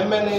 MNA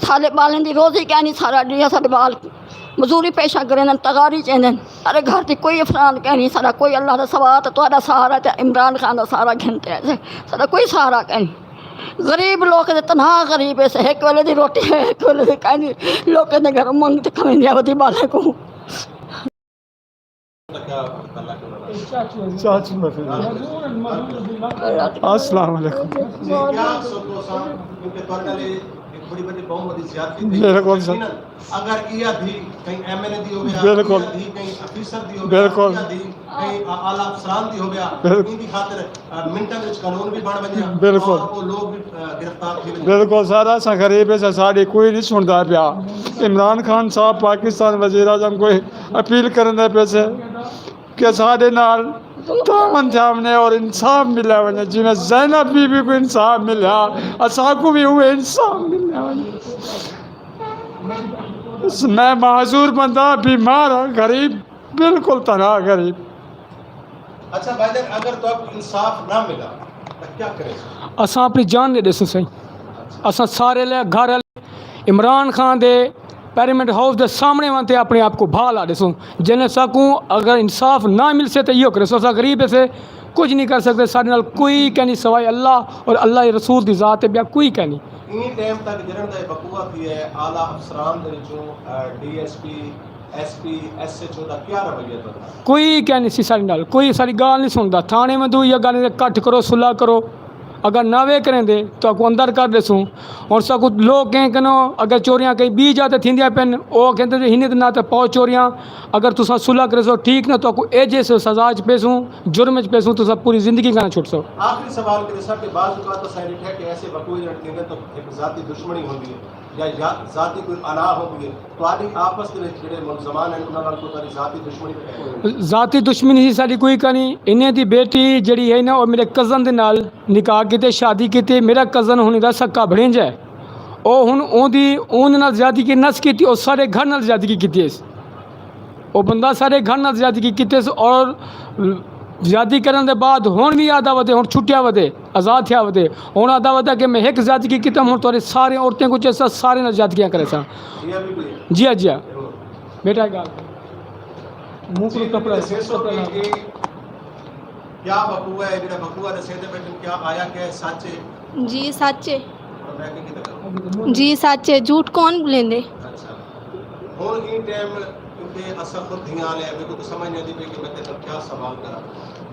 سارے بالیں دی روزی کہہ نہیں سارا ڈیا سارے بال مزوری پیشہ کریں تغاری چاہتے سارے گھر کی کوئی افراد کہہ نہیں سارا کوئی اللہ کا سوا تو سہارا تے عمران خان کا سہارا گھنتے ہے سارا کوئی سہارا کہہ نہیں غریب لوگ تنہا غریب ہے ایک ویلے دی روٹی ہے ایک ویلے دی کہہ نہیں لوگ کے گھر منگتے کھویں دیا ہوتی بالے کو السلام علیکم بالکل سر اگر یہ تھی کہیں ایم ایل اے دی ہو گیا بالکل کہیں افیسر دی ہو گیا بالکل کہیں اعلیٰ افسران دی ہو گیا ان کی خاطر منٹاں وچ قانون بھی بن ونجا بالکل اور وہ لوگ بھی گرفتار تھی بالکل سارا سا غریب ہے ساری کوئی نہیں سنتا پیا عمران خان صاحب پاکستان وزیر اعظم کو اپیل کرنے پہ سے کہ سارے نال تعاون تھامنے اور انصاف ملا ونے جی میں زینب بی بی کو انصاف ملا اسا کو بھی ہوئے انصاف ملا میں معذور بندہ بیمار ہوں غریب بالکل تنہا غریب اچھا بھائی جان اگر تو آپ کو انصاف نہ ملا تو کیا کرے اساں اپنی جان دے دسو صحیح اساں سارے لے گھر عمران خان دے پیرامڈ ہاؤس دے سامنے وانتے اپنے آپ کو بھالا دسوں جنہیں سکوں اگر انصاف نہ مل سے تو یہ کرے سو غریب سے کچھ نہیں کر سکتے سارے نال کوئی کہنی سوائے اللہ اور اللہ رسول دی ذات ہے بیا کوئی کہنی این ٹائم تک جنہاں دا بقوہ تھی ہے اعلیٰ افسران دے وچوں D S P S P S H O دا کیا رویہ تھا کوئی کہنی سی ساری نال کوئی ساری گال نہیں سنتا تھانے میں دو یا گانے کٹ کرو صلح کرو اگر نہ وے کریں دے تو کو اندر کر دے سوں اور سا کچھ لوگ کہیں کہ اگر چوریاں کہیں بی جاتے تھیندیاں پین او کہتے ہیں ہنی نہ تے پاؤ چوریاں اگر تساں صلح کرے سو ٹھیک نہ تو کو اے جیسے سزا چ پیسوں جرم چ پیسوں تو سب پوری زندگی کا نہ چھوٹ سو آخری سوال کے صاحب کہ بعض اوقات تو سائڈ ہے کہ ایسے وقوع لڑتے ہیں تو ایک ذاتی دشمنی ہوتی ہے یا ذاتی کوئی انا ہوتی ہے تو آدھی آپس کے جڑے ملزمان ہیں انہاں نال کوئی تاری ذاتی دشمنی ذاتی دشمنی ہی ساری کوئی کہنی انہیں دی بیٹی جڑی ہے نا اور میرے کزن دے نال نکاح کیتے شادی کیتے میرا کزن ہونی دا سکا بھڑنج ہے او ہن اون دی اون نال زیادتی کی نس کیتی اور سارے گھر نال زیادتی کیتی ہے او بندہ سارے گھر نال زیادتی کیتے اور زیادتی کرن دے بعد ہون بھی آدھا ودے ہون چھٹیا ودے آزاد تھیا ودے ہون آدھا ودے کہ میں ایک زیادتی کیتا ہوں تو سارے عورتیں کچھ ایسا سارے نال زیادتیاں کرے سا جی ہاں جی ہاں بیٹا گال منہ کو کپڑا کیا وقوع ہے جڑا وقوع دسے تے بیٹن کیا آیا کہ سچ ہے جی سچ ہے جی سچ ہے جھوٹ کون بولیں اچھا ہن این ٹائم کیونکہ اسا خود دھیان ہے میرے کو سمجھ نہیں آتی کہ میں تے کیا سوال کرا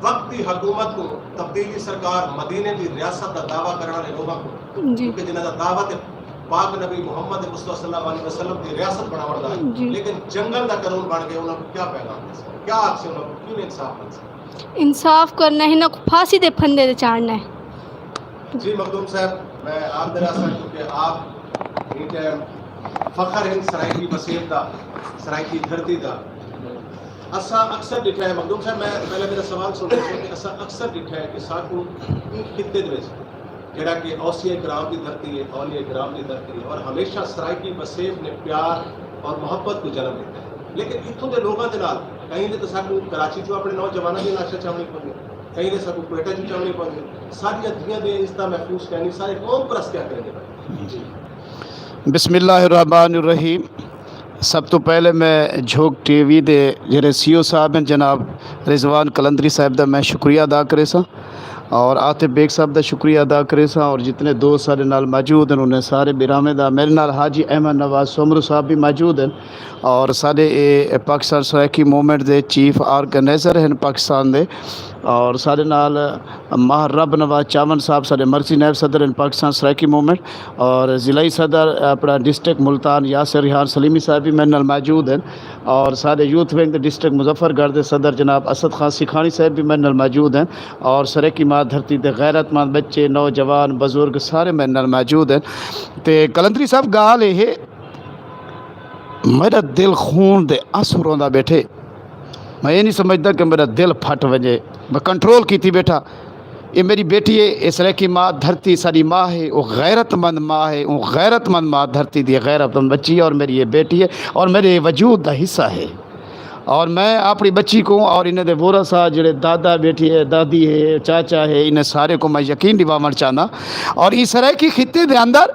وقت دی حکومت کو تبدیلی سرکار مدینے دی ریاست دا دعویٰ کرنے والے لوگوں کو کیونکہ جنہاں دا دعوت پاک نبی محمد مصطفیٰ صلی اللہ علیہ وسلم دی ریاست بناون دا ہے لیکن جنگل دا قانون بن گیا انہاں کو کیا پیغام دے سکتے کیا آکھ سے انہاں کو کیوں انصاف مل سکتا انصاف کرنا ہے نہ پھانسی دے پھندے دے چاڑنا ہے جی مخدوم صاحب میں آپ دراصل کیونکہ آپ این ٹائم فخر ہیں سرائکی وسیب دا سرائکی دھرتی دا اسا اکثر ڈٹھا ہے مخدوم صاحب میں پہلے میرا سوال سن رہا کہ اسا اکثر ڈٹھا ہے کہ ساکو خطے دے وچ جڑا کہ اوصیاء کرام دی دھرتی ہے اولیاء کرام دی دھرتی ہے اور ہمیشہ سرائکی وسیب نے پیار اور محبت کو جنم دیتا ہے لیکن اتھوں دے لوگاں دے نال کہیں دے تو ساکو کراچی چوں اپنے نوجواناں دی ناشا چاونی پوندی کہیں دے ساکو کوئٹہ چوں چاونی پوندی ساری دھیاں دے عزت محفوظ کرنی سارے قوم پرست کیا کریں گے بسم اللہ الرحمن الرحیم سب تو پہلے میں جھوک ٹی وی دے جڑے سی او صاحب ہیں جناب رضوان کلندری صاحب دا میں شکریہ ادا کرے سا اور عاطف بیگ صاحب دا شکریہ ادا کرے سا اور جتنے دوست سارے نال موجود ہیں انہیں سارے برامے دا میرے نال حاجی احمد نواز سومرو صاحب بھی موجود ہیں اور سارے پاکستان سرائکی موومنٹ دے چیف آرگنائزر ہیں پاکستان دے اور سارے نال ماہر رب نواز چاون صاحب سارے مرسی نائب صدر ہیں پاکستان سرائکی موومنٹ اور ضلعی صدر اپنا ڈسٹرکٹ ملتان یاسر ریحان سلیمی صاحب بھی میرے نال موجود ہیں اور سارے یوتھ ونگ دے ڈسٹرکٹ مظفر گڑھ دے صدر جناب اسد خان سکھانی صاحب بھی میرے نال موجود ہیں اور سرائکی ماں دھرتی دے غیرت مند بچے نوجوان بزرگ سارے میرے نال موجود ہیں تے کلندری صاحب گال ہے میرا دل خون دے آنسو دا بیٹھے میں یہ نہیں سمجھتا کہ میرا دل پھٹ وجے میں کنٹرول کی تھی بیٹھا یہ میری بیٹی ہے اس طرح کی ماں دھرتی ساری ماں ہے وہ غیرت مند ماں ہے وہ غیرت مند ماں دھرتی دی غیرت مند بچی ہے اور میری یہ بیٹی ہے اور میرے وجود دا حصہ ہے اور میں اپنی بچی کو اور انہیں دے ورثہ جڑے دادا بیٹی ہے دادی ہے چاچا ہے انہیں سارے کو میں یقین دیواون چاہنا اور اس طرح کی خطے دے اندر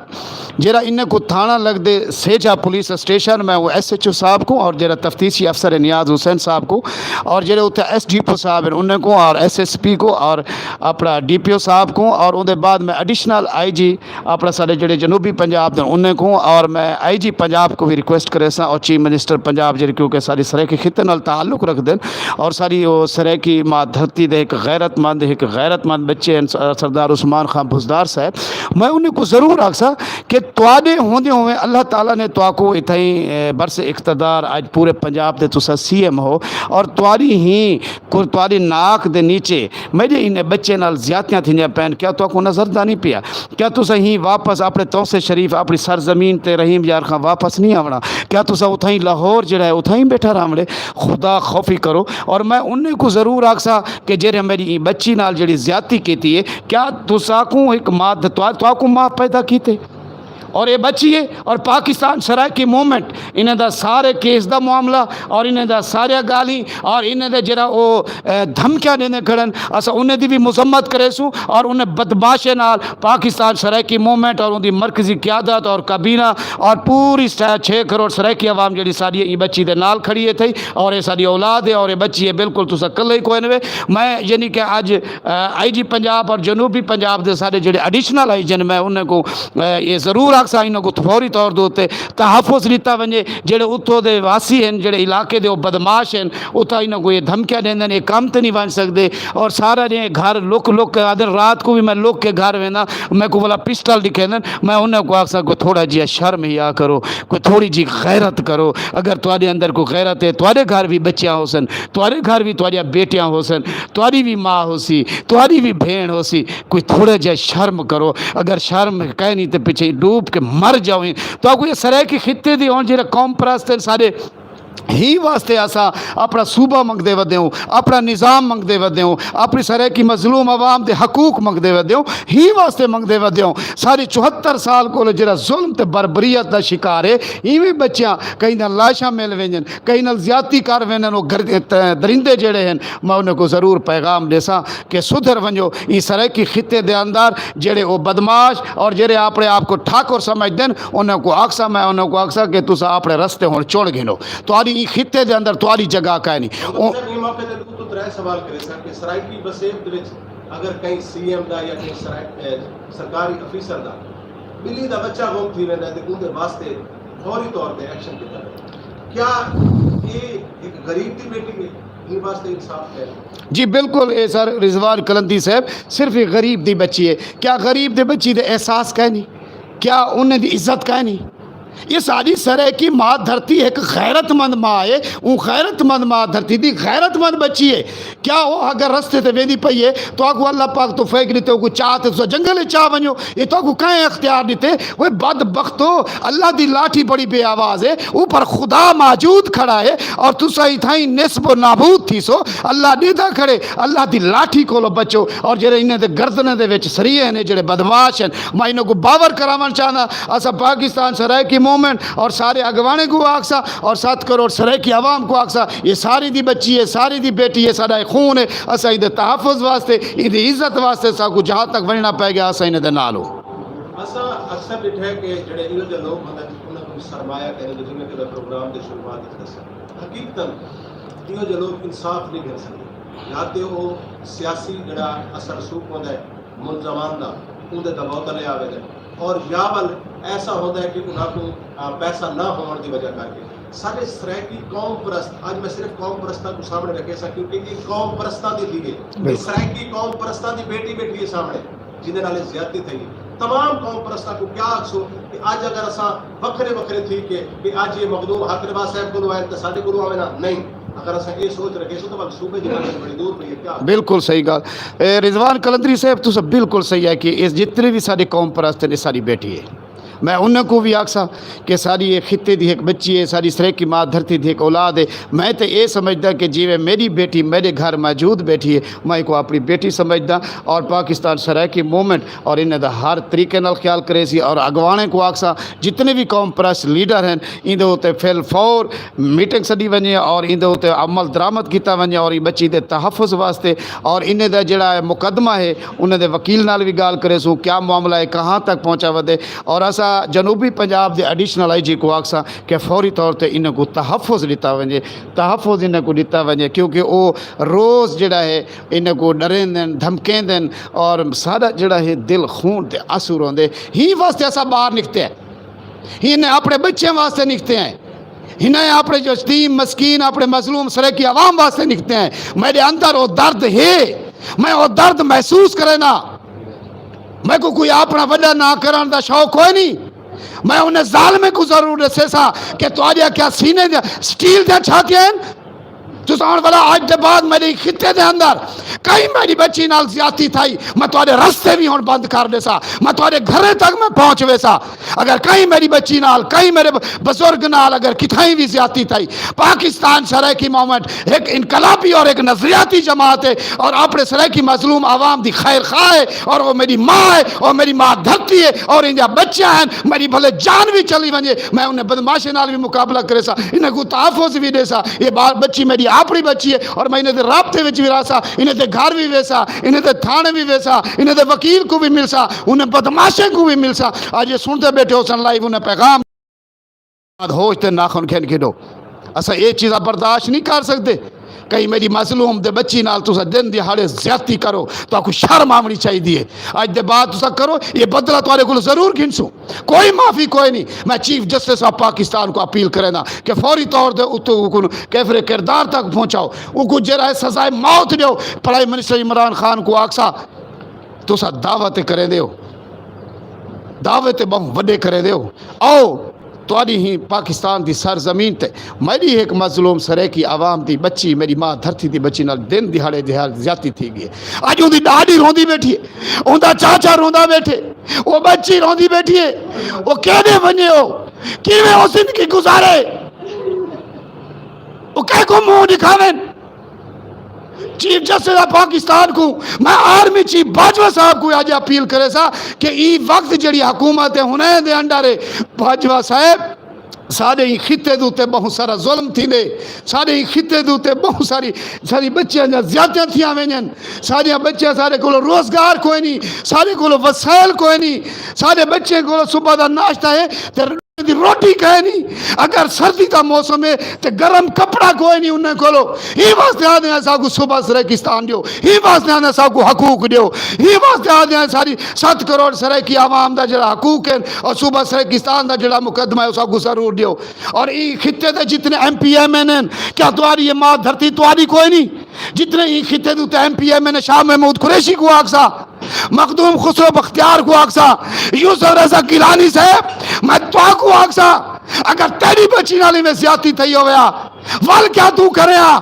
جرا انہیں کو تھانہ لگ دے سیجا پولیس اسٹیشن میں وہ ایس ایچ او صاحب کو اور جرا تفتیشی افسر نیاز حسین صاحب کو اور جرا اتنے ایس ڈی پی او صاحب ہیں انہیں کو اور ایس ایس پی کو اور اپنا ڈی پی او صاحب کو اور ان دے بعد میں ایڈیشنل آئی جی اپنا سارے جڑے جنوبی پنجاب دے انہیں کو اور میں آئی جی پنجاب کو بھی ریکویسٹ کرے سا اور چیف منسٹر پنجاب جڑے کیونکہ ساری سرائکی خطے نال تعلق رکھ دیں اور ساری وہ سرائکی ماں دھرتی دے ایک غیرت مند بچے ہیں سردار عثمان خان بزدار صاحب میں انہیں کو ضرور آکسا کہ تواڈے ہوندے ہوئے اللہ تعالیٰ نے تو کو اتھائی برس اقتدار آج پورے پنجاب دے تسا سی ایم ہو اور تواڈی ناک دے نیچے میرے ان بچے نال زیادتیاں تھیندیاں پین کیا تو کو نظر دا نہیں پیا کیا تسا ہی واپس اپنے توسے شریف اپنی سرزمین تے رحیم یار خان واپس نہیں آونا کیا تسا اتھائی لاہور جڑا ہے اتھائی بیٹھا رامڑے خدا خوفی کرو اور میں انہیں کو ضرور آکسا کہ جڑے میری بچی نال جڑی زیادتی کیتی ہے کیا تسا کو ایک ماں تو کو ماں پیدا کیتے اور یہ بچی ہے اور پاکستان سرائکی مومنٹ انہیں دا سارے کیس دا معاملہ اور انہیں دا سارے گالی اور انہیں دا جرا وہ دھمکیاں دینے کھڑن اسا انہیں دی بھی مذمت کرے سوں اور انہیں بدماشے نال پاکستان سرائکی مومنٹ اور ان دی مرکزی قیادت اور کابینہ اور پوری 6 کروڑ سرائکی عوام جڑی ساری یہ بچی دے نال کھڑی ہے تھی اور یہ ساری اولاد ہے اور یہ بچی ہے بالکل تو کل ہی کوئی نہیں میں یعنی کہ آج آئی جی پنجاب اور جنوبی پنجاب دے سارے جڑے ایڈیشنل آئی جن میں انہیں کو یہ ضرور انہوں کو فوری طور دوتے تحفظ لیتا ونجے جڑے اتو دے واسی ہیں جڑے علاقے دے وہ بدماش ہیں اتھا انہوں کو یہ دھمکیاں دیں دیں کام تے نہیں بن سکتے اور سارا نے گھر لک آدھر رات کو بھی میں لوک کے گھر وینا میں کو بولا پسٹل دکھے دیں میں انہوں کو آکسا کو تھوڑا جی شرم ہیا کرو کوئی تھوڑی جی غیرت کرو اگر تواڈے اندر کو غیرت ہے تواڈے گھر بھی بچیاں ہو سن تواڈے گھر بھی تواڈیاں بیٹیاں ہو سن تواڈی بھی ماں ہو سی تواڈی بھی بھین ہو سی کوئی تھوڑا جا شرم کرو اگر شرم کہہ نہیں تے پیچھے ڈوب کے مر جاؤیں تو آپ کو یہ سرائکی خطے دی ہون جیرے قوم پرست ہیں سارے ہی واسطے آسا اپنا صوبہ منگ دے ودے ہوں اپنا نظام منگ دے ودے ہوں اپنی سرائکی مظلوم عوام دے حقوق منگ دے ودے ہوں ہی واسطے منگ دے ودے ہوں ساری 74 سال کو جرا ظلم تے بربریت دا شکار ہے ایویں بچیاں کہیں نہ لاشاں مل وینجن کہیں نہ زیادتی کر وینن وہ درندے جڑے ہیں میں انہیں کو ضرور پیغام دے سا کہ سدھر ونجو یہ سرائکی خطے دے اندر جڑے وہ بدماش اور جڑے اپنے آپ کو ٹھاکر سمجھ دیں انہیں کو آکسا میں انہیں کو آکسا کہ تسا اپنے رستے ہوں چوڑ گھنو تو خطے دے اندر تاری جگہ کا نہیں موقع تے تو ترے سوال کرے سا کہ سرائکی وسیب دے وچ اگر کہیں سی ایم دا یا کہیں سرکاری افیسر دا بلی دا بچہ گم تھی ویندا تے اون دے واسطے فوری طور تے ایکشن کیتا ہے کیا یہ ایک غریب دی بیٹی ہے یہ واسطے انصاف ہے جی بالکل اے سر رضوان کلندری صاحب صرف ایک غریب دی بچی ہے کیا غریب دی بچی دے احساس کا نہیں کیا انہیں دی عزت کا نہیں یہ ساری سرائکی ماں دھرتی ایک غیرت مند ماں ہے وہ غیرت مند ماں دھرتی دی غیرت مند بچی ہے کیا وہ اگر رستے تے ویندی پئی ہے تو آگو اللہ پاک تو فیک دیتے کو چاہتے تو جنگل چاہ ونجو یہ تو آگو کہیں اختیار دیتے وہ بدبختو اللہ دی لاٹھی بڑی بے آواز ہے اوپر خدا موجود کھڑا ہے اور تو صحیح تھائیں نسب و نابود تھی سو اللہ نیدہ کھڑے اللہ دی لاٹھی کو لو بچو اور جڑے انہیں دے گردنے دے وچ سریح ہیں جڑے بدماش ہیں میں انہوں کو باور کرامان چاہنا اسا پاکستان سرائکی مومنٹ اور سارے اگوانے کو آکسا اور 7 کروڑ سرائکی عوام کو آکسا یہ ساری دی بچی ہے ساری دی بیٹی ہے سارا خون ہے اسا ادھے تحفظ واسطے ادھے عزت واسطے سا کو جہاں تک وننا پہ گیا اسا انہیں دے نالو اسا اکثر ڈٹھے کہ جڑے انہوں دے لوگ ہوندے انہوں کو سرمایہ کہنے دے جنہیں کہ پروگرام دے شروعات دے حقیقتاً انہوں دے لوگ انصاف نہیں کر سکتے یا تے وہ سیاسی جڑا اثر رسوخ ہوندہ ہے ملزمان دا ان دے دباؤ تلے آوے دے اور یاول ایسا ہوتا ہے کہ انہاں کو پیسہ نہ ہونے کی وجہ کر کے سارے سرائکی قوم پرست آج میں صرف قوم پرستہ کو سامنے رکھے سا کیونکہ یہ قوم پرستہ دی دی گئی سرائکی قوم پرستہ دی بیٹی بیٹی ہے سامنے جنہیں نالے زیادتی تھی تمام قوم پرستہ کو کیا اکسو کہ آج اگر اساں وکھرے تھی کہ آج یہ مخدوم حق رواز صاحب کو آئے تو ساڑھے کو آئے نا نہیں اگر اساں یہ سوچ رکھے سو تو بل صوبے جنہیں بڑی دور پہ کیا بالکل صحیح گال رضوان کلندری صاحب تو سب بالکل صحیح ہے کہ اس جتنے بھی ساری قوم پرست ہیں ساری بیٹی ہے میں انہیں کو بھی آکسا کہ ساری ایک خطے دی ایک بچی ہے, ساری سریکی ماں دھرتی دی ایک اولاد ہے. میں تو یہ سمجھدا کہ جی میری بیٹی میرے گھر موجود بیٹھی ہے, میں کو اپنی بیٹی سمجھدا. اور پاکستان سرائکی موومنٹ اور انہیں دا ہر طریقے نال خیال کرے سی. اور اگوانے کو آکسا جتنے بھی قوم پرست لیڈر ہیں اندے ہوتے فیل فور میٹنگ سڈی ونجے اور اندے ہوتے عمل درآمد کیتا ونجے اور یہ بچی دے تحفظ واسطے. اور انہیں دا جڑا مقدمہ ہے انہیں دے وکیل نال بھی گال کرے سوں کیا معاملہ ہے کہاں تک پہنچا ودے. اور اسا جنوبی پنجاب دے ایڈیشنل آئی جی کو آکسا کہ فوری طور تے انہیں کو تحفظ دیتا ونجے, تحفظ انہیں کو دیتا ونجے, کیونکہ وہ روز جڑا ہے انہیں کو ڈرین دیں دھمکیں دیں اور سارا جڑا ہے دل خون تے آنسو روندے. ہی واسطے ایسا باہر نکتے ہیں, ہی انہیں اپنے بچے واسطے نکتے ہیں, انہیں اپنے جو یتیم مسکین اپنے مظلوم سرکی عوام واسطے نکتے ہیں. میرے اندر وہ درد ہے, میں وہ درد محسوس کرے نا, میں کو کوئی اپنا وڈا نہ کرن دا شوق کوئی نہیں. میں انہیں ظالمے کو ضرور رسے سا کہ تو آجا کیا سینے دے سٹیل دے چھاتے ہیں تو سان والا آج دے بعد میری خطے دے اندر کئی میری بچی نال زیادتی تھائی میں توارے رستے بھی ہون بند کر دے سا, میں توارے گھرے تک میں پہنچ وے سا. اگر کئی میری بچی نال کئی میرے بزرگ نال اگر کتھائیں بھی زیادتی تھائی. پاکستان سرائکی موومنٹ ایک انقلابی اور ایک نظریاتی جماعت ہے اور اپنے سرائکی مظلوم عوام دی خیر خواہ ہے. اور وہ میری ماں ہے اور میری ماں دھرتی ہے اور انجا بچہ ہیں, میری بھلے جان بھی چلی ونجے میں انہیں بدماشی نال بھی مقابلہ کرے سا, انہیں کو تحفظ بھی دے سا. یہ بچی میری اپنی بچی ہے اور میں انہیں دے رابطے وچ بھی رہا سا, انہیں دے گھر بھی ویسا, انہیں دے تھانے بھی ویسا, انہیں دے وکیل کو بھی مل سا, انہیں بدماشے کو بھی مل سا. آج یہ سنتے بیٹھے ہو سن لائیو انہیں پیغام ہوش تے ناخن کھین کھڑو. اسا یہ چیزیں برداشت نہیں کر سکتے. کہیں میری مظلوم دے بچی نال تسا دن دہاڑے زیادتی کرو تو آپ کو شرم آمنی چاہیے. آج دے بعد تسا کرو یہ بدلہ تمہارے کو ضرور گھنسو, کوئی معافی کوئی نہیں. میں چیف جسٹس آف پاکستان کو اپیل کرے نا کہ فوری طور دے اتو کیفر کردار تک پہنچاؤ, ان کو جرا ہے سزائے موت دیو. پرائم منسٹر عمران خان کو آکسا تسا دعوت کرے دیو, دعوت بہت وڈے کرے دیو. آؤ تواری ہی پاکستان دی سرزمین تے میری ایک مظلوم سریکی عوام دی بچی میری ماں دھرتی دی بچی نال دن دہاڑے زیادتی تھی گئی. آج ان دی ڈاڈی روندی بیٹھی ہے, ان دا چاچا روندا بیٹھے, وہ بچی روندی بیٹھی ہے. وہ کہنے بنے ہو کیویں وہ زندگی گزارے, وہ کہہ کو منہ دکھاویں. چیف جسٹس آف پاکستان کو میں آرمی چیف باجوہ صاحب کو آج اپیل کرے سا کہ ای وقت جڑی حکومت ہنے دے انڈر ہے باجوہ صاحب سارے ہی خطے دوتے بہت سارا ظلم تھی دے, سارے ہی خطے دوتے بہت ساری بچیاں جا زیادتیاں تھیاں وینین, ساری بچیاں سارے کو روزگار کوئی نہیں, سارے کو وسائل کوئی نہیں, سارے بچے کو صبح دا ناشتہ ہے دی روٹی کہے نہیں. اگر سردی کا موسم ہے تو گرم کپڑا کوئی نہیں انہیں کھولو. ہی واسطے آدھے ہیں ساکو صبح سرائکستان دیو, ہی واسطے آدھے ہیں ساکو حقوق دیو, ہی واسطے آدھے ہیں ساری 7 کروڑ سرائکی عوام دا جڑا حقوق ہیں اور صبح سرائکستان دا جڑا مقدمہ ہے ساکو ضرور دیو. اور ای خطے دے جتنے ایم پی ایم این ہیں کیا تواری یہ ماں دھرتی تواری کوئی نہیں, جتنے ہی خطے دوتے M P M N Shah Mahmood Qureshi کو آکسا, مخدوم خسرو بختیار کو آکسا, یوسف رضا گیلانی صاحب میں تو کو آکسا اگر تیری بچی نالی میں زیادتی تھی ہویا وال کیا تو کرے ہاں,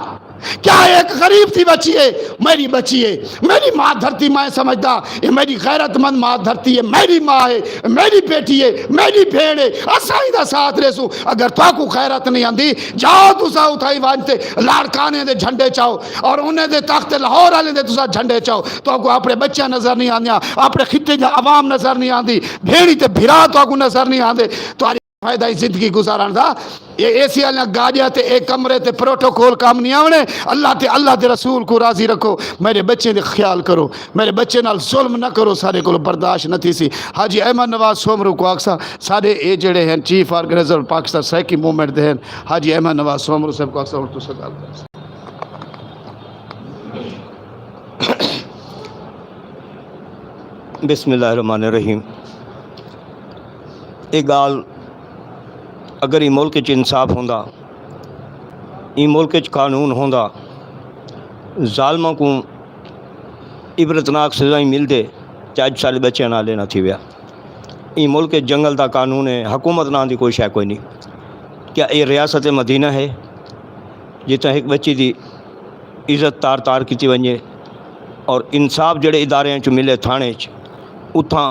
کیا ایک غریب تھی بچی ہے, میری بچی ہے, میری ماں دھرتی میں سمجھتا یہ میری غیرت مند ماں دھرتی ہے, میری ماں ہے, میری بیٹی ہے, میری بھیڑ ہے, اسائی دا ساتھ ریسو. اگر تو کو غیرت نہیں آندی جاؤ تسا اتھائی وانتے لاڑکانے دے جھنڈے چاہو اور انہیں دے تخت لاہور والے دے تسا جھنڈے چاہو. تو کو اپنے بچہ نظر نہیں آندیا, اپنے خطے دا عوام نظر نہیں آندی, بھیڑی تے بھرا تو کو نظر نہیں آندے. تو فائدہ زندگی گزارن دا یہ ایسی اللہ گاڑیاں تے ایک کمرے تے پروٹوکول کام نہیں آونے. اللہ تے رسول کو راضی رکھو, میرے بچے دے خیال کرو, میرے بچے نال ظلم نہ کرو, سارے کو برداشت نہ تھی سی. حاجی احمد نواز سومرو کو آکسا سارے اے جڑے ہیں chief organiser Pakistan Saraiki movement دے ہیں حاجی احمد نواز سومرو صاحب کو آکسا اور تو سگال کرسا. بسم اللہ الرحمن الرحیم. ایک گال اگر یہ ملک انصاف ہوندا, یہ ملک قانون ہوندا, ظالموں کو عبرتناک سزائیں مل دے تو اج سارے بچے نہ لینا تھی ویا. یہ ملک جنگل دا قانون ہے, حکومت نہ دی کوئی شے کوئی نہیں. کیا یہ ریاست مدینہ ہے جتنا ایک بچی دی عزت تار کیتی ونجے اور انصاف جڑے ادارے چ ملے تھانے چ اتھاں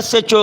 SHO